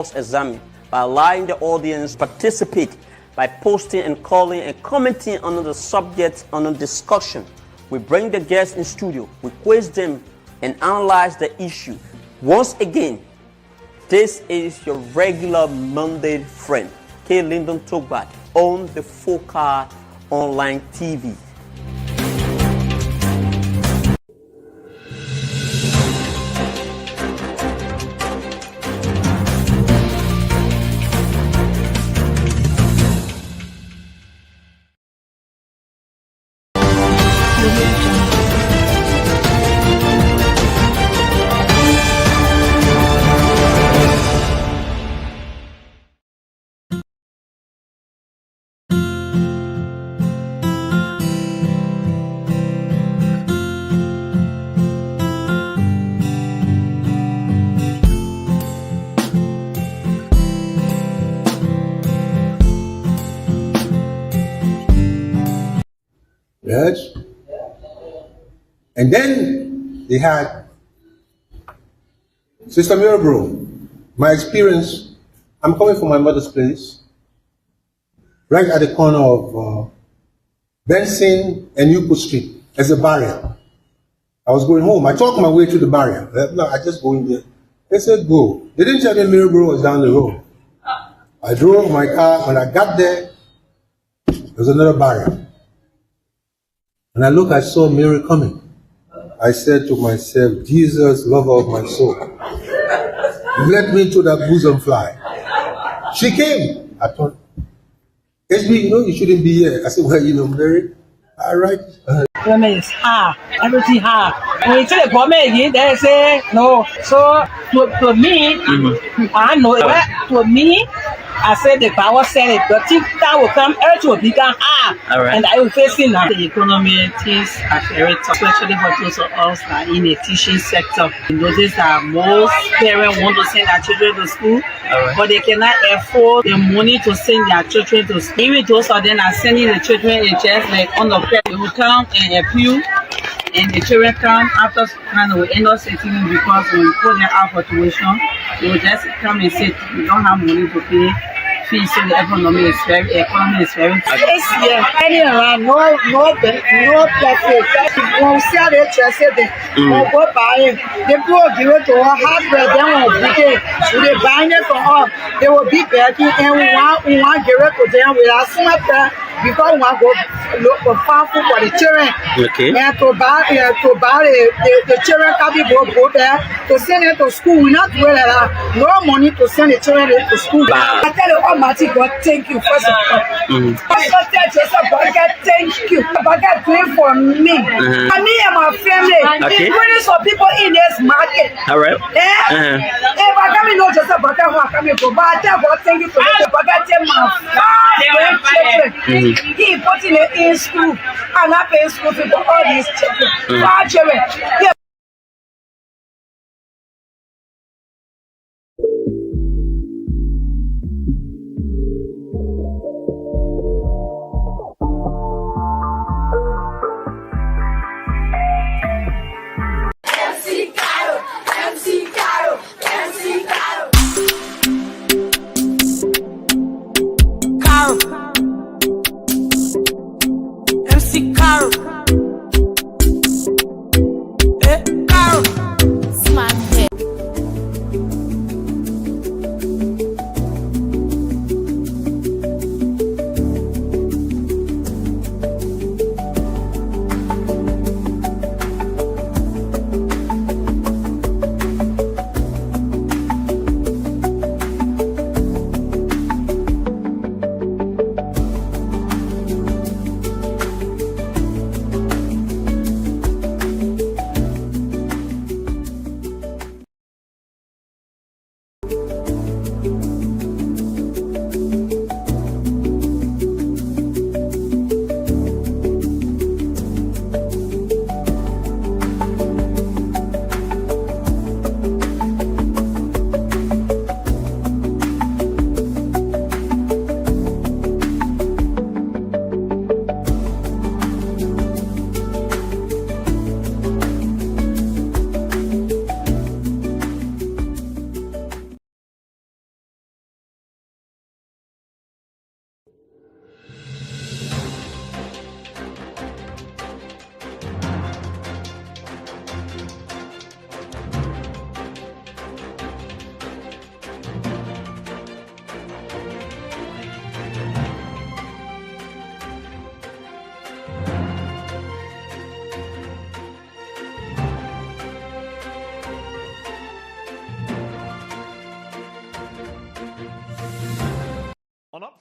examine by allowing the audience participate by posting and calling and commenting on the subject under discussion. We bring the guests in studio, we quiz them and analyze the issue. Once again, this is your regular Monday friend, K. Lyndon Togbad, on the Focal Online TV. Yes. And then they had Sister Mirabro. My experience, I'm coming from my mother's place, right at the corner of Benson and Newport Street. There's a barrier. I was going home. I talked my way to the barrier. No, I just go in there. They said, go. They didn't tell me Mirabro was down the road. I drove my car. When I got there was another barrier. And I saw Mary coming. I said to myself, Jesus, lover of my soul, let me to that bosom fly. She came. I thought, HB, you shouldn't be here. I said, well, Mary, all right. Women is hard, everything hard. When you tell the government again, they say no. So to me, I know it. To me, I said the power said it, but if that will come, earth will become hard. Right. And I will face it now. The economy is very tough, especially for those of us that are in the teaching sector. You notice that most parents want to send their children to school, but they cannot afford the money to send their children to school. Even those of them are sending the children in just like on the fair, they will come and appeal. And the children come after kind of end up settling because when we put them out for tuition, they will just come and say we don't have money to pay fees, so the economy is very tough. This year, any around no profit. When we see the interest, we go buy it. They go give it to us hardware, then we'll pick it. They buy it for us. They will be begging and we want give it to them without some because we want to go look for food for the children. Okay. And to buy the children can be go there to send them to school. We not doing that. No money to send the children to school. I tell you, Almighty God, thank you first of all. I tell Joseph, God, thank you. God, pray for me. And me and my family. Okay. Bringing some people in this market. All right. If I come in, no Joseph, but I come in. But I tell God, thank you for the God. Tell my children. He put in school and I pay school for all these children. Our children. Yeah.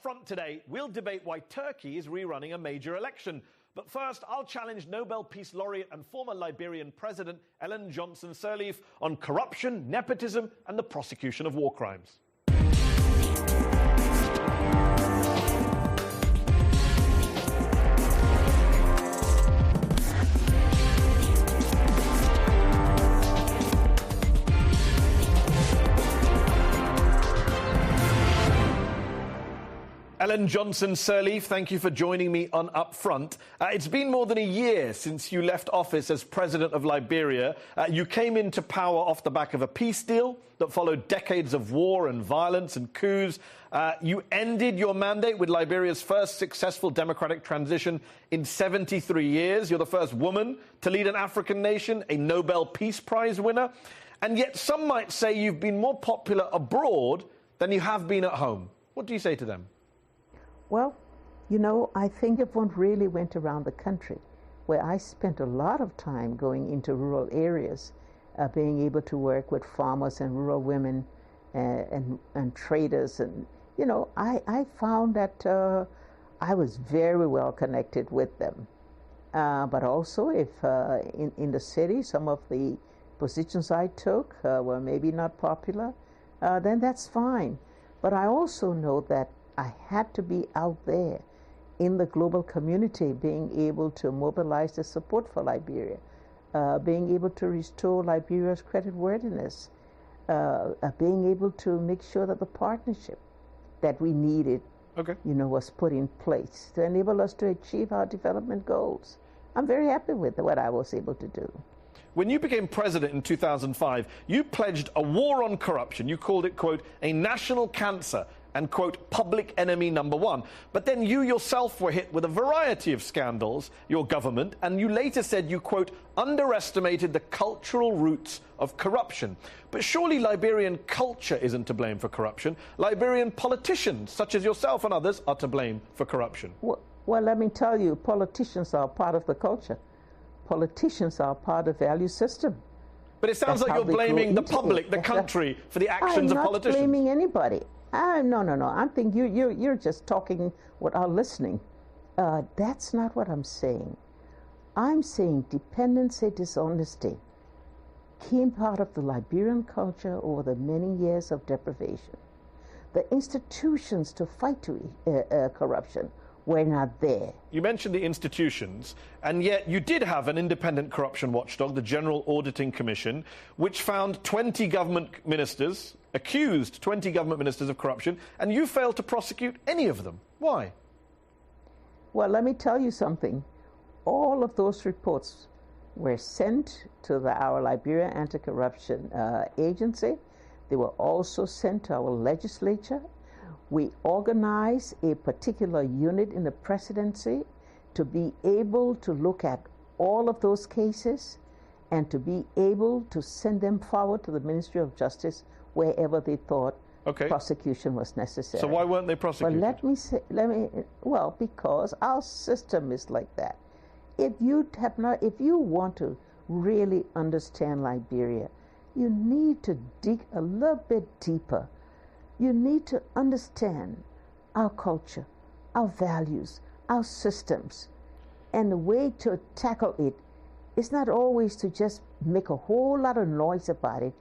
Front today, we'll debate why Turkey is rerunning a major election. But first, I'll challenge Nobel Peace Laureate and former Liberian President Ellen Johnson Sirleaf on corruption, nepotism, and the prosecution of war crimes. Ellen Johnson Sirleaf, thank you for joining me on Up Front. It's been more than a year since you left office as president of Liberia. You came into power off the back of a peace deal that followed decades of war and violence and coups. You ended your mandate with Liberia's first successful democratic transition in 73 years. You're the first woman to lead an African nation, a Nobel Peace Prize winner. And yet some might say you've been more popular abroad than you have been at home. What do you say to them? Well, you know, I think if one really went around the country, where I spent a lot of time going into rural areas, being able to work with farmers and rural women and traders, and, you know, I found that I was very well connected with them. But also, if in the city, some of the positions I took were maybe not popular, then that's fine. But I also know that I had to be out there in the global community, being able to mobilize the support for Liberia, being able to restore Liberia's creditworthiness, being able to make sure that the partnership that we needed, you know, was put in place to enable us to achieve our development goals. I'm very happy with what I was able to do. When you became president in 2005, you pledged a war on corruption. You called it, quote, a national cancer and, quote, public enemy number one. But then you yourself were hit with a variety of scandals, your government, and you later said you, quote, underestimated the cultural roots of corruption. But surely Liberian culture isn't to blame for corruption. Liberian politicians, such as yourself and others, are to blame for corruption. Well, let me tell you, politicians are part of the culture. Politicians are part of the value system. But it sounds like you're blaming the public, the country, for the actions of politicians. I'm not blaming anybody. No. I think you're just talking without listening. That's not what I'm saying. I'm saying dependency, dishonesty came part of the Liberian culture over the many years of deprivation. The institutions to fight corruption were not there. You mentioned the institutions, and yet you did have an independent corruption watchdog, the General Auditing Commission, which found 20 government ministers, accused 20 government ministers of corruption, and you failed to prosecute any of them. Why? Well, let me tell you something. All of those reports were sent to our Liberia Anti-Corruption Agency. They were also sent to our legislature. We organized a particular unit in the presidency to be able to look at all of those cases and to be able to send them forward to the Ministry of Justice wherever they thought prosecution was necessary. So why weren't they prosecuted? Well, because our system is like that. If you want to really understand Liberia, you need to dig a little bit deeper. You need to understand our culture, our values, our systems. And the way to tackle it is not always to just make a whole lot of noise about it,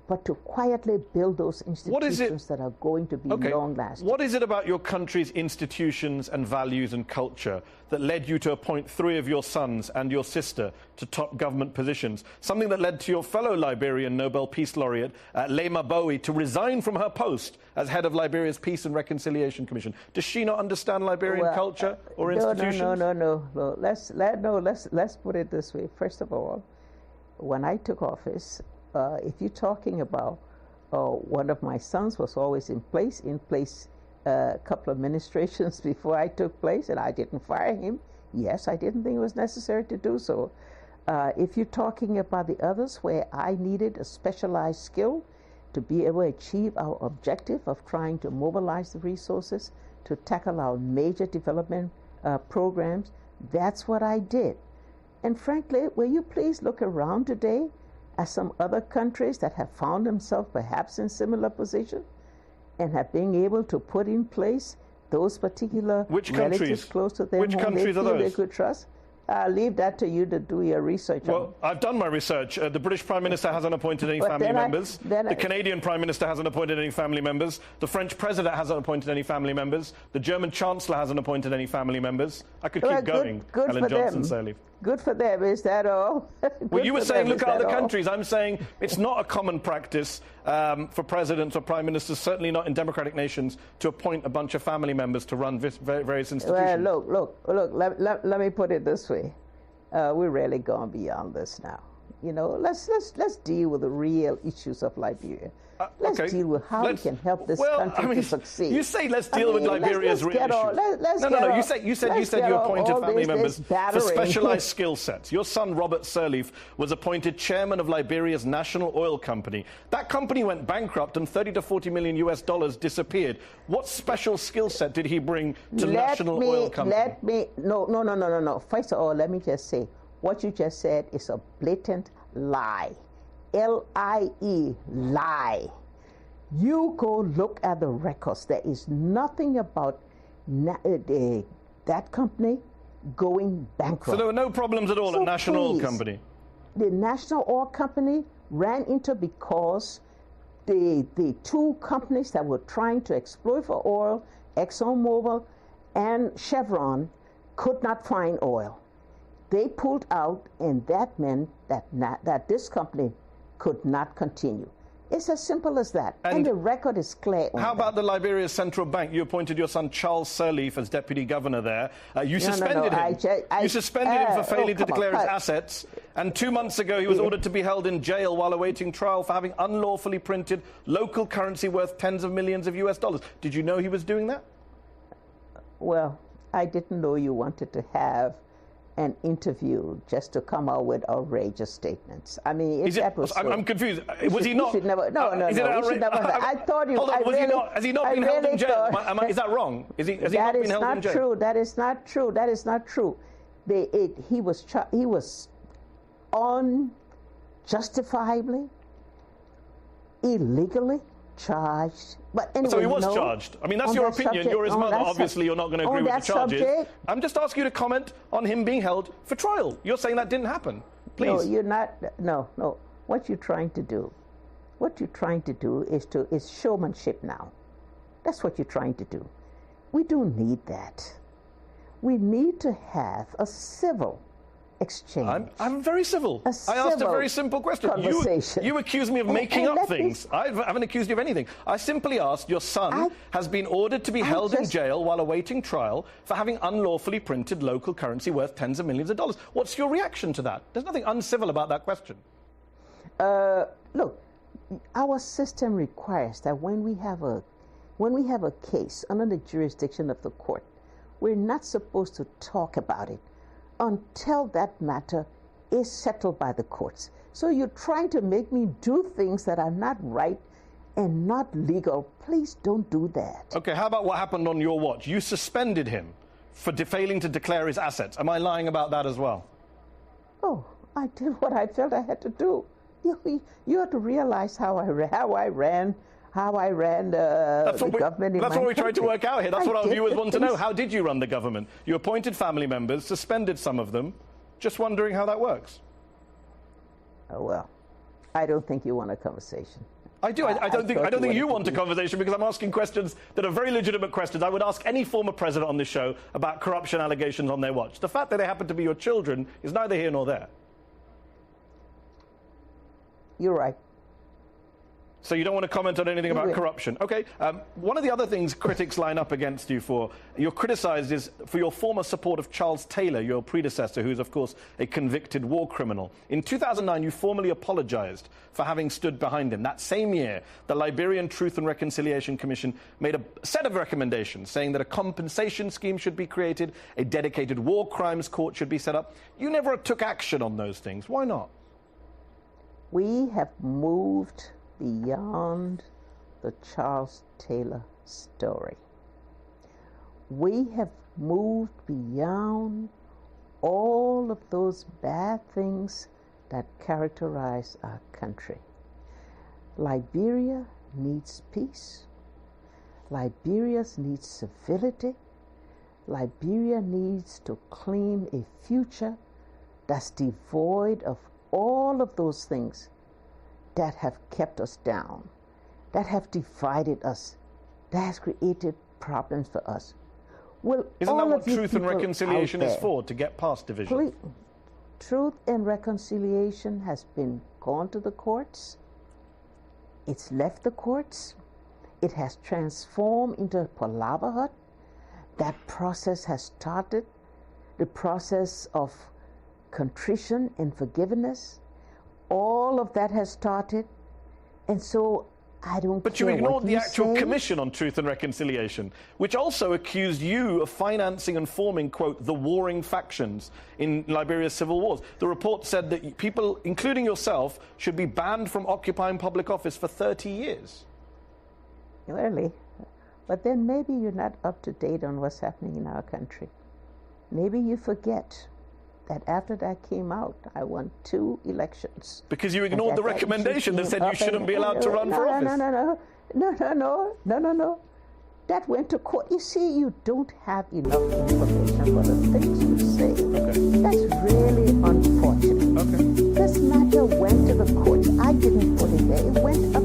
but to quietly build those institutions that are going to be long-lasting. What is it about your country's institutions and values and culture that led you to appoint 3 of your sons and your sister to top government positions? Something that led to your fellow Liberian Nobel Peace Laureate, Lema Bowie, to resign from her post as head of Liberia's Peace and Reconciliation Commission. Does she not understand Liberian culture or institutions? No. Let's put it this way. First of all, when I took office, if you're talking about one of my sons was always in place a couple of administrations before I took place, and I didn't fire him. Yes, I didn't think it was necessary to do so. If you're talking about the others where I needed a specialized skill to be able to achieve our objective of trying to mobilize the resources to tackle our major development programs, that's what I did. And frankly, will you please look around today at some other countries that have found themselves perhaps in similar position and have been able to put in place those particular Which relatives countries? close to them Which whom countries they are feel they those? could trust. I'll leave that to you to do your research on. Well, I've done my research. The British Prime Minister hasn't appointed any But family then members. then The Canadian Prime Minister hasn't appointed any family members. The French President hasn't appointed any family members. The German Chancellor hasn't appointed any family members. I could keep Well, going. Good Ellen for Johnson them. Sirleaf. Good for them. Is that all? Well, you were saying look at other all? countries. I'm saying it's not a common practice for presidents or prime ministers, certainly not in democratic nations, to appoint a bunch of family members to run various institutions. Well, look. Let me put it this way: we're really gone beyond this now. You know, let's deal with the real issues of Liberia. Let's okay. deal with how we can help this country to succeed. You say let's deal with Liberia's real issues. No. You said you appointed family members for specialized skill sets. Your son Robert Sirleaf was appointed chairman of Liberia's national oil company. That company went bankrupt and 30 to 40 million US dollars disappeared. What special skill set did he bring to national oil company? No. First of all, let me just say, what you just said is a blatant lie. L-I-E, lie. You go look at the records. There is nothing about that company going bankrupt. So there were no problems at all at National Oil Company? The National Oil Company ran into because the two companies that were trying to exploit for oil, ExxonMobil and Chevron, could not find oil. They pulled out, and that meant that this company could not continue. It's as simple as that. And the record is clear on How about that. the Liberia Central Bank? You appointed your son Charles Sirleaf as deputy governor there. You suspended him. You suspended him for failing to declare his assets. And 2 months ago, he was ordered to be held in jail while awaiting trial for having unlawfully printed local currency worth tens of millions of US dollars. Did you know he was doing that? Well, I didn't know you wanted to have an interview just to come out with outrageous statements. I mean, I'm confused. Was he not? No. You should never have. I thought you. Hold on, has he not been held in jail? Is that wrong? Has he not been held in jail? That is not true. That is not true. He was unjustifiably, illegally charged. But anyway, so he was charged. I mean, that's your opinion. You're his mother. Obviously, you're not going to agree with the charges. I'm just asking you to comment on him being held for trial. You're saying that didn't happen. Please. No, you're not. No. What you're trying to do is showmanship now. That's what you're trying to do. We don't need that. We need to have a civil exchange. I'm very civil. I asked a very simple question. You accuse me of making up things. I haven't accused you of anything. I simply asked, your son has been ordered to be held in jail while awaiting trial for having unlawfully printed local currency worth tens of millions of dollars. What's your reaction to that? There's nothing uncivil about that question. Look, our system requires that when we have a case under the jurisdiction of the court, we're not supposed to talk about it until that matter is settled by the courts. So you're trying to make me do things that are not right and not legal. Please don't do that. Okay, how about what happened on your watch? You suspended him for failing to declare his assets. Am I lying about that as well? Oh, I did what I felt I had to do. You have to realize how I ran the government in my That's what we tried to country. work out here. That's what our viewers want to know. How did you run the government? You appointed family members, suspended some of them. Just wondering how that works. Oh, well, I don't think you want a conversation. I do. I don't think you want a conversation because I'm asking questions that are very legitimate questions. I would ask any former president on this show about corruption allegations on their watch. The fact that they happen to be your children is neither here nor there. You're right. So you don't want to comment on anything about corruption. Okay. One of the other things critics line up against you for, you're criticized is for your former support of Charles Taylor, your predecessor, who's, of course, a convicted war criminal. In 2009, you formally apologized for having stood behind him. That same year, the Liberian Truth and Reconciliation Commission made a set of recommendations saying that a compensation scheme should be created, a dedicated war crimes court should be set up. You never took action on those things. Why not? We have moved beyond the Charles Taylor story. We have moved beyond all of those bad things that characterize our country. Liberia needs peace. Liberia needs civility. Liberia needs to claim a future that's devoid of all of those things that have kept us down, that have divided us, that has created problems for us. Well, isn't that what Truth and Reconciliation is for, to get past division? Truth and Reconciliation has been gone to the courts. It's left the courts. It has transformed into a palaver hut. That process has started. The process of contrition and forgiveness. All of that has started. And so I don't But care you ignored what the you actual say. Commission on Truth and Reconciliation, which also accused you of financing and forming, quote, the warring factions in Liberia's civil wars. The report said that people, including yourself, should be banned from occupying public office for 30 years. Really? But then maybe you're not up to date on what's happening in our country. Maybe you forget that after that came out, I won 2 elections. Because you ignored the recommendation that said you shouldn't be allowed to run for office. No. That went to court. You see, you don't have enough information for the things you say. Okay. That's really unfortunate. Okay. This matter went to the courts. I didn't put it there. It went